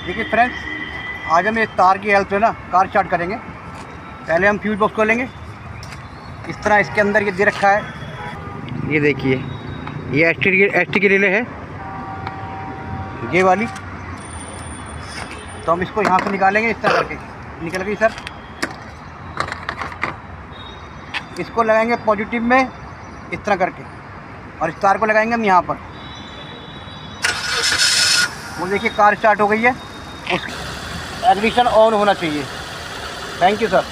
देखिए फ्रेंड्स, आज हम इस तार की हेल्प से ना कार स्टार्ट करेंगे। पहले हम फ्यूज बॉक्स को लेंगे। इस तरह इसके अंदर ये दे रखा है, ये देखिए, ये एसटी की रिले है, ये वाली। तो हम इसको यहाँ से निकालेंगे, इस तरह करके निकल गई सर। इसको लगाएंगे पॉजिटिव में इस तरह करके, और इस तार को लगाएंगे हम यहाँ पर। वो देखिए कार स्टार्ट हो गई है, उस एग्निशन ऑन होना चाहिए। Thank you sir.